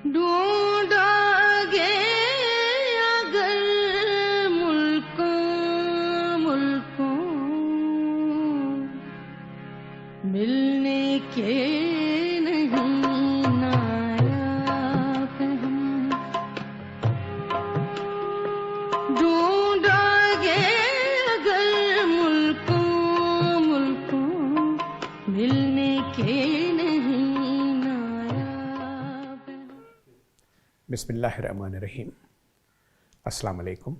ڈھونڈا گے اگر ملکوں ملنے کے نہیں نایاب ہم، ڈھونڈا گے اگر ملکوں ملنے کے نہیں نایاب ہم۔ بسم اللہ الرحمن الرحیم۔ السلام علیکم۔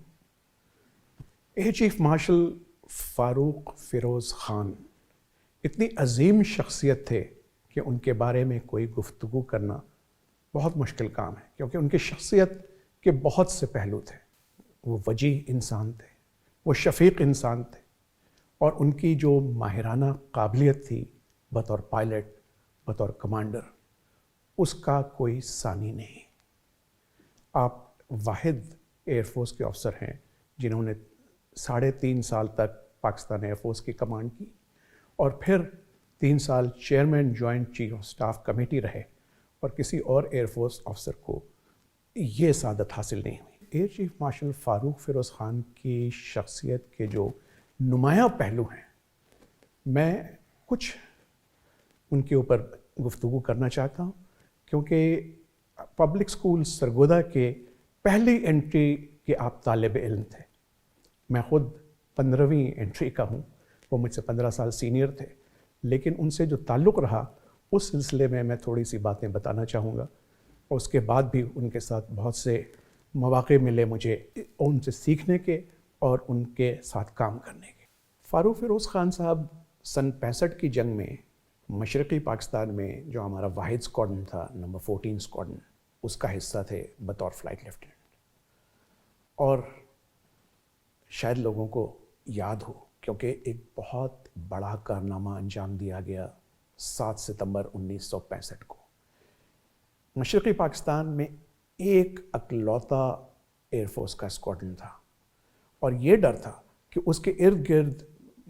ایئر چیف مارشل فاروق فیروز خان اتنی عظیم شخصیت تھے کہ ان کے بارے میں کوئی گفتگو کرنا بہت مشکل کام ہے، کیونکہ ان کی شخصیت کے بہت سے پہلو تھے۔ وہ وجیح انسان تھے، وہ شفیق انسان تھے، اور ان کی جو ماہرانہ قابلیت تھی بطور پائلٹ، بطور کمانڈر، اس کا کوئی ثانی نہیں۔ آپ واحد ایئر فورس کے افسر ہیں جنہوں نے 3.5 سال تک پاکستان ایئر فورس کی کمانڈ کی، اور پھر 3 سال chairman joint chief of staff committee رہے، اور کسی اور ایئر فورس افسر کو یہ سعادت حاصل نہیں ہوئی۔ ایئر چیف مارشل فاروق فیروز خان کی شخصیت کے جو نمایاں پہلو ہیں، میں کچھ ان کے اوپر گفتگو کرنا چاہتا ہوں، کیونکہ پبلک اسکول سرگودا کے پہلی انٹری کے آپ طالب علم تھے۔ میں خود 15ویں انٹری کا ہوں، وہ مجھ سے 15 سال سینئر تھے، لیکن ان سے جو تعلق رہا اس سلسلے میں تھوڑی سی باتیں بتانا چاہوں گا، اور اس کے بعد بھی ان کے ساتھ بہت سے مواقع ملے مجھے ان سے سیکھنے کے اور ان کے ساتھ کام کرنے کے۔ فاروق فیروز خان صاحب سن 65 کی جنگ میں مشرقی پاکستان میں جو ہمارا واحد اسکواڈن تھا، نمبر 14 اسکواڈن، اس کا حصہ تھے بطور فلائٹ لیفٹیننٹ۔ اور شاید لوگوں کو یاد ہو، کیونکہ ایک بہت بڑا کارنامہ انجام دیا گیا 7 ستمبر 1965 کو۔ مشرقی پاکستان میں ایک اکلوتا ایئر فورس کا اسکواڈن تھا، اور یہ ڈر تھا کہ اس کے ارد گرد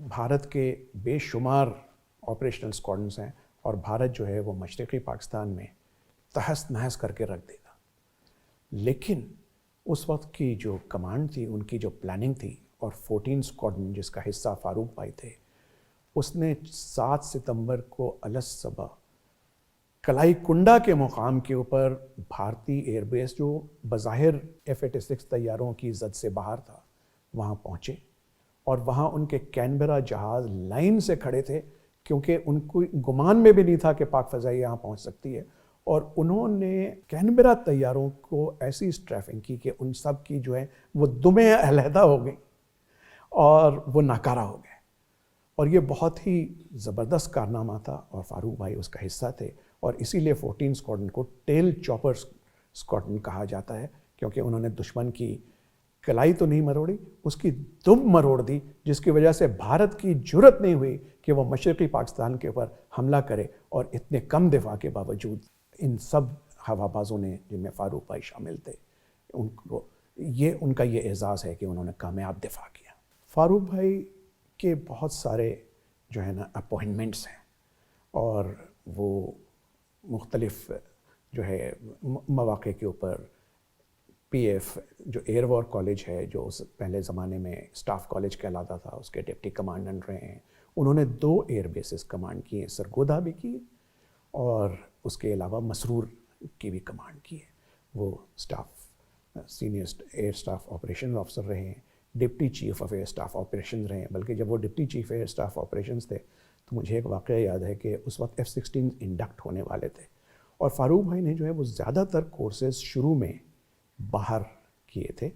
بھارت کے بے شمار آپریشنل اسکواڈنس ہیں، اور بھارت جو ہے وہ مشرقی پاکستان میں تہس نہس کر کے رکھ دے گا۔ لیکن اس وقت کی جو کمانڈ تھی، ان کی جو پلاننگ تھی، اور 14 اسکواڈن جس کا حصہ فاروق بھائی تھے، اس نے 7 ستمبر کو الصبح کلائی کنڈا کے مقام کے اوپر بھارتی ایئر بیس جو بظاہر F-86 طیاروں کی زد سے باہر تھا، وہاں پہنچے، اور وہاں ان کے کینبرا جہاز لائن سے کھڑے تھے، کیونکہ ان کو گمان میں بھی نہیں تھا کہ پاک فضائیہ یہاں پہنچ سکتی ہے، اور انہوں نے کینبرا طیاروں کو ایسی اسٹریفنگ کی کہ ان سب کی جو ہے وہ دمیں علیحدہ ہو گئیں اور وہ ناکارہ ہو گئے۔ اور یہ بہت ہی زبردست کارنامہ تھا، اور فاروق بھائی اس کا حصہ تھے، اور اسی لیے 14 اسکواڈن کو ٹیل چاپر اسکواڈن کہا جاتا ہے، کیونکہ انہوں نے دشمن کی کلائی تو نہیں مروڑی، اس کی دم مروڑ دی، جس کی وجہ سے بھارت کی جرت نہیں ہوئی کہ وہ مشرقی پاکستان کے اوپر حملہ کرے، اور اتنے کم دفاع کے باوجود ان سب ہوا بازوں نے، جن میں فاروق بھائی شامل تھے، ان کا یہ اعزاز ہے کہ انہوں نے کامیاب دفاع کیا۔ فاروق بھائی کے بہت سارے جو ہے نا اپوائنٹمنٹس ہیں، اور وہ مختلف جو ہے مواقع کے اوپر PF جو ایئر وار کالج ہے، جو پہلے زمانے میں اسٹاف کالج کہلاتا تھا، اس کے ڈپٹی کمانڈنٹ رہے ہیں۔ انہوں نے 2 ایئر بیسز کمانڈ کی ہیں، سرگودا بھی کی، اور اس کے علاوہ مسرور کی بھی کمانڈ کی ہے۔ وہ سینئر ایئر سٹاف آپریشن افسر رہے ہیں، deputy chief of air staff operations رہے ہیں، بلکہ جب وہ deputy chief air staff operations تھے تو مجھے ایک واقعہ یاد ہے کہ اس وقت F-16 انڈکٹ ہونے والے تھے، اور فاروق بھائی نے جو ہے وہ زیادہ تر کورسز شروع میں باہر کیے تھے،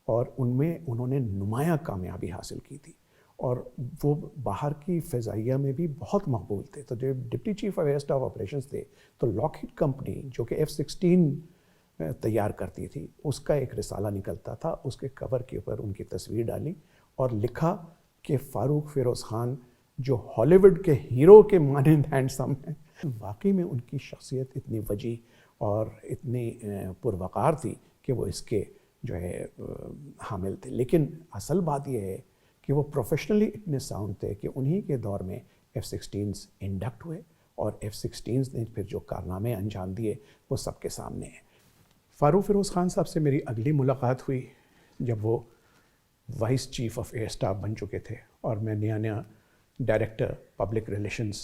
اور ان میں انہوں نے نمایاں کامیابی حاصل کی تھی، اور وہ باہر کی فضائیہ میں بھی بہت مقبول تھے۔ تو جب deputy chief of air staff operations تھے تو لاک ہیڈ کمپنی جو کہ F-16 تیار کرتی تھی، اس کا ایک رسالہ نکلتا تھا، اس کے کور کے اوپر ان کی تصویر ڈالی اور لکھا کہ فاروق فیروز خان جو ہالی ووڈ کے ہیرو کے مانند ہینڈسم ہیں۔ واقعی میں ان کی شخصیت اتنی وجیح اور اتنی پروقار تھی کہ وہ اس کے جو ہے حامل تھے، لیکن اصل بات یہ ہے کہ وہ پروفیشنلی اتنے ساؤنڈ تھے کہ انہی کے دور میں F-16 انڈکٹ ہوئے، اور F-16 نے پھر جو کارنامے انجام دیے وہ سب کے سامنے ہیں۔ فاروق فیروز خان صاحب سے میری اگلی ملاقات ہوئی جب وہ vice chief of air staff بن چکے تھے اور میں نیا ڈائریکٹر پبلک ریلیشنز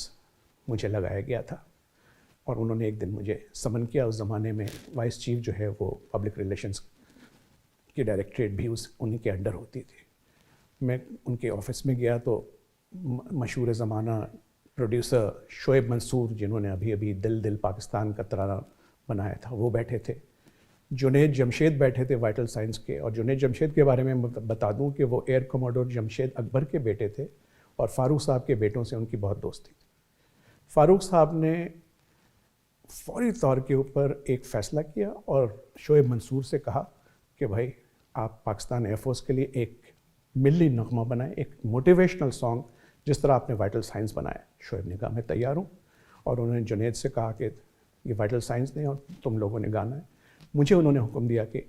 مجھے لگایا گیا تھا، اور انہوں نے ایک دن مجھے سمن کیا. اس زمانے میں وائس چیف جو ہے وہ پبلک ریلیشنز کی ڈائریکٹریٹ بھی انہیں کے انڈر ہوتی تھی. میں ان کے آفس میں گیا تو مشہور زمانہ پروڈیوسر شعیب منصور، جنہوں نے ابھی دل پاکستان کا ترانہ بنایا تھا، وہ بیٹھے تھے. جنید جمشید بیٹھے تھے وائٹل سائنس کے، اور جنید جمشید کے بارے میں بتا دوں کہ وہ ایئر کموڈور جمشید اکبر کے بیٹے تھے اور فاروق صاحب کے بیٹوں سے ان کی بہت دوستی تھی. فاروق صاحب نے فوری طور کے اوپر ایک فیصلہ کیا اور شعیب منصور سے کہا کہ بھائی آپ پاکستان ایئر فورس کے لیے ایک ملی نغمہ بنائیں، ایک موٹیویشنل سانگ جس طرح آپ نے وائٹل سائنس بنایا. شعیب نے کہا میں تیار ہوں، اور انہوں نے جنید سے کہا کہ یہ وائٹل سائنس نہیں اور تم لوگوں نے گانا ہے. مجھے انہوں نے حکم دیا کہ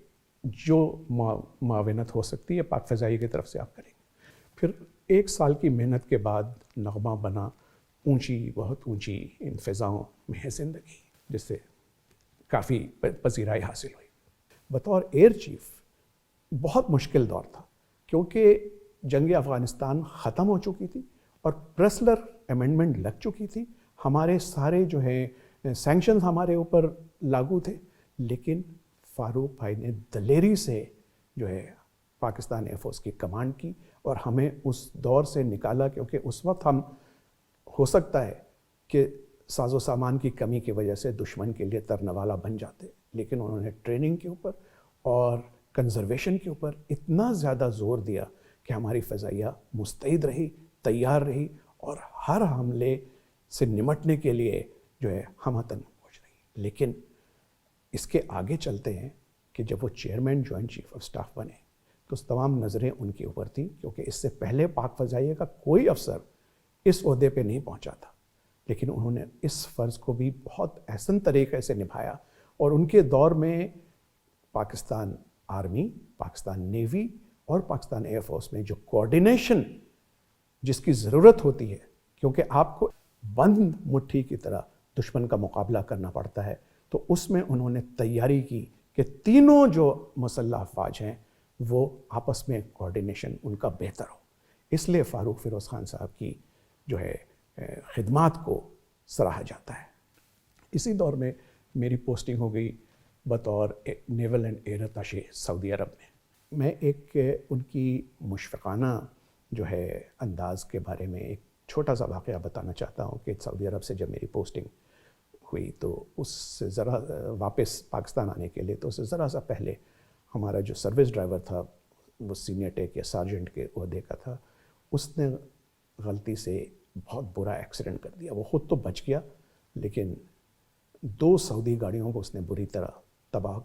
جو معاونت ہو سکتی ہے پاک فضائیہ کی طرف سے آپ کریں گے. پھر 1 سال کی محنت کے بعد نغمہ بنا اونچی، بہت اونچی ان فضاؤں میں ہے زندگی، جس سے کافی پذیرائی حاصل ہوئی. بطور ایئر چیف بہت مشکل دور تھا، کیونکہ جنگ افغانستان ختم ہو چکی تھی اور پریسلر امینڈمنٹ لگ چکی تھی. ہمارے سارے جو ہیں سینکشنز ہمارے اوپر لاگو تھے، لیکن فاروق بھائی نے دلیری سے جو ہے پاکستان ایئر فورس کی کمانڈ کی اور ہمیں اس دور سے نکالا. کیونکہ اس وقت ہم ہو سکتا ہے کہ ساز و سامان کی کمی کی وجہ سے دشمن کے لیے ترنوالا بن جاتے، لیکن انہوں نے ٹریننگ کے اوپر اور کنزرویشن کے اوپر اتنا زیادہ زور دیا کہ ہماری فضائیہ مستعد رہی، تیار رہی اور ہر حملے سے نمٹنے کے لیے جو ہے ہمتن پہنچ رہی. لیکن اس کے آگے چلتے ہیں کہ جب وہ chairman joint chief of staff بنے تو تمام نظریں ان کے اوپر تھیں، کیونکہ اس سے پہلے پاک فضائیہ کا کوئی افسر اس عہدے پہ نہیں پہنچا تھا. لیکن انہوں نے اس فرض کو بھی بہت احسن طریقے سے نبھایا، اور ان کے دور میں پاکستان آرمی، پاکستان نیوی اور پاکستان ایئر فورس میں جو کوارڈینیشن جس کی ضرورت ہوتی ہے، کیونکہ آپ کو بند مٹھی کی طرح دشمن کا مقابلہ کرنا پڑتا ہے، تو اس میں انہوں نے تیاری کی کہ تینوں جو مسلح افواج ہیں وہ آپس میں کوارڈینیشن ان کا بہتر ہو. اس لیے فاروق فیروز خان صاحب کی جو ہے خدمات کو سراہا جاتا ہے. اسی دور میں میری پوسٹنگ ہو گئی بطور نیول اینڈ ایئر اتاشے سعودی عرب میں. میں ایک ان کی مشفقانہ جو ہے انداز کے بارے میں ایک چھوٹا سا واقعہ بتانا چاہتا ہوں کہ سعودی عرب سے جب میری پوسٹنگ ہوئی تو اس سے ذرا واپس پاکستان آنے کے لیے تو اس سے ذرا سا پہلے ہمارا جو سروس ڈرائیور تھا وہ سینئر ٹیک یا سارجنٹ کے عہدے کا تھا. اس نے غلطی سے بہت برا ایکسیڈنٹ کر دیا. وہ خود تو بچ گیا، لیکن 2 سعودی گاڑیوں کو اس نے بری طرح تباہ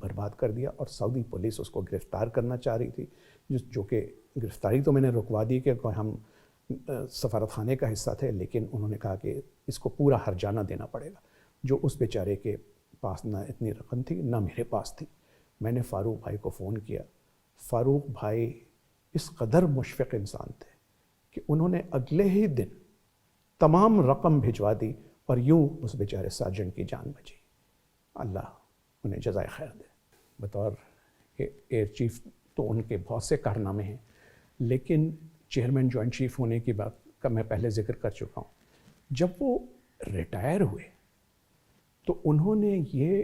برباد کر دیا، اور سعودی پولیس اس کو گرفتار کرنا چاہ رہی تھی، جو کہ گرفتاری تو میں نے رکوا دی کہ ہم سفارت خانے کا حصہ تھے، لیکن انہوں نے کہا کہ اس کو پورا ہرجانہ دینا پڑے گا، جو اس بیچارے کے پاس نہ اتنی رقم تھی نہ میرے پاس تھی. میں نے فاروق بھائی کو فون کیا. فاروق بھائی اس قدر مشفق انسان تھے کہ انہوں نے اگلے ہی دن تمام رقم بھجوا دی، اور یوں اس بیچارے سارجنٹ کی جان بچی. اللہ انہیں جزائے خیر دے. بطور ایئر چیف تو ان کے بہت سے کارنامے ہیں، لیکن چیئرمین جوائنٹ چیف ہونے کی بات کا میں پہلے ذکر کر چکا ہوں. جب وہ ریٹائر ہوئے تو انہوں نے یہ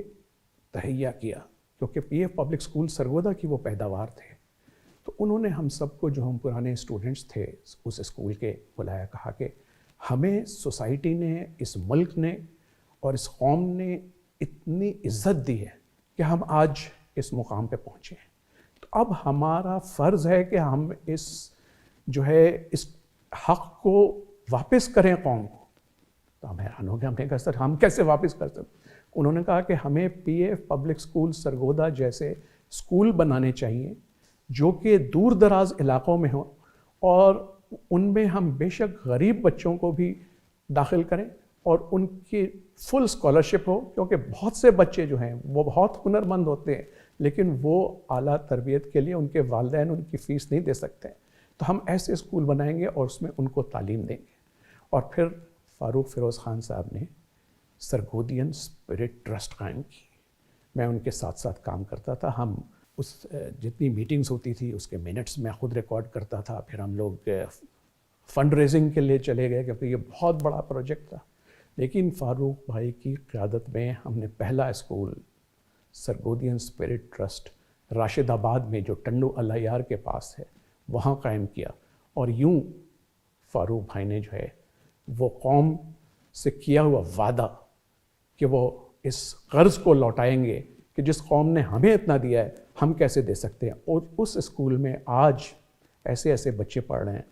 تہیہ کیا، کیونکہ P F public school Sargodha کی وہ پیداوار تھے، تو انہوں نے ہم سب کو، جو ہم پرانے اسٹوڈنٹس تھے اس اسکول کے، بلایا، کہا کہ ہمیں سوسائٹی نے، اس ملک نے اور اس قوم نے اتنی عزت دی ہے کہ ہم آج اس مقام پہ پہنچے ہیں. تو اب ہمارا فرض ہے کہ ہم اس جو ہے اس حق کو واپس کریں قوم کو. تو ہم حیران ہو گئے. ہم نے کہا سر ہم کیسے واپس کر سکتے؟ انہوں نے کہا کہ ہمیں P F public school Sargodha جیسے اسکول بنانے چاہیے جو کہ دور دراز علاقوں میں ہوں، اور ان میں ہم بے شک غریب بچوں کو بھی داخل کریں اور ان کی فل اسکالرشپ ہو، کیونکہ بہت سے بچے جو ہیں وہ بہت ہنرمند ہوتے ہیں لیکن وہ اعلیٰ تربیت کے لیے ان کے والدین ان کی فیس نہیں دے سکتے. تو ہم ایسے اسکول بنائیں گے اور اس میں ان کو تعلیم دیں گے. اور پھر فاروق فیروز خان صاحب نے سرگودین اسپرٹ ٹرسٹ قائم کی. میں ان کے ساتھ ساتھ کام کرتا تھا. ہم اس جتنی میٹنگز ہوتی تھی اس کے منٹس میں خود ریکارڈ کرتا تھا. پھر ہم لوگ فنڈ ریزنگ کے لیے چلے گئے کیونکہ یہ بہت بڑا پروجیکٹ تھا. لیکن فاروق بھائی کی قیادت میں ہم نے پہلا اسکول سرگودین اسپرٹ ٹرسٹ راشد آباد میں جو ٹنڈو العیار کے پاس ہے وہاں قائم کیا. اور یوں فاروق بھائی نے جو ہے وہ قوم سے کیا ہوا وعدہ کہ وہ اس قرض کو لوٹائیں گے کہ جس قوم نے ہمیں اتنا دیا ہے ہم کیسے دے سکتے ہیں. اور اس اسکول میں آج ایسے ایسے بچے پڑھ رہے ہیں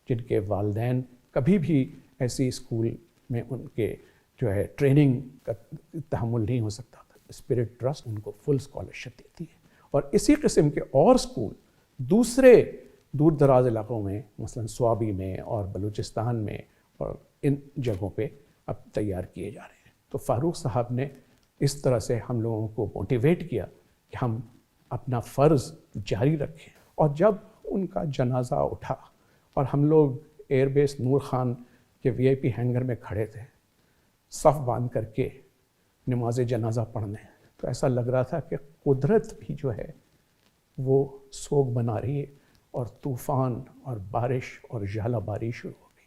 جن کے والدین کبھی بھی ایسی اسکول میں ان کے جو ہے ٹریننگ کا تحمل نہیں ہو سکتا تھا. اسپرٹ ٹرسٹ ان کو فل اسکالرشپ دیتی ہے. اور اسی قسم کے اور اسکول دوسرے دور دراز علاقوں میں مثلا سوابی میں اور بلوچستان میں اور ان جگہوں پہ اب تیار کیے جا رہے ہیں. تو فاروق صاحب نے اس طرح سے ہم لوگوں کو موٹیویٹ کیا کہ ہم اپنا فرض جاری رکھیں. اور جب ان کا جنازہ اٹھا اور ہم لوگ ایئر بیس نور خان کے وی آئی پی ہینگر میں کھڑے تھے صف باندھ کر کے نماز جنازہ پڑھنے, تو ایسا لگ رہا تھا کہ قدرت بھی جو ہے وہ سوگ بنا رہی ہے اور طوفان اور بارش اور ژالہ باری شروع ہو گئی.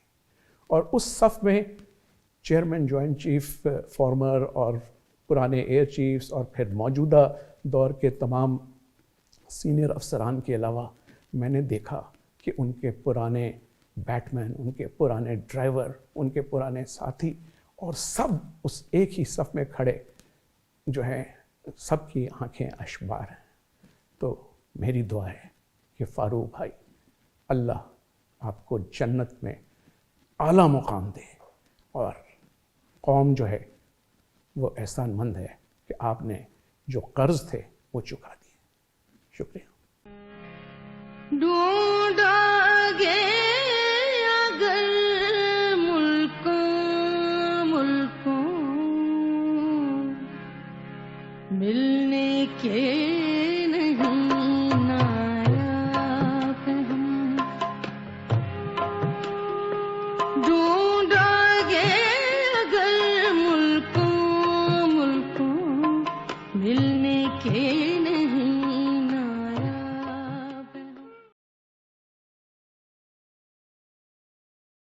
اور اس صف میں چیئرمین جوائنٹ چیف فارمر اور پرانے ایئر چیفز اور پھر موجودہ دور کے تمام سینئر افسران کے علاوہ میں نے دیکھا کہ ان کے پرانے بیٹ مین, ان کے پرانے ڈرائیور, ان کے پرانے ساتھی اور سب اس ایک ہی صف میں کھڑے جو ہیں سب کی آنکھیں اشبار ہیں. تو میری دعا ہے کہ فاروق بھائی اللہ آپ کو جنت میں اعلیٰ مقام دے اور قوم جو ہے وہ احسان مند ہے کہ آپ نے جو قرض تھے وہ چکا دیے. شکریہ. ڈھونڈا گے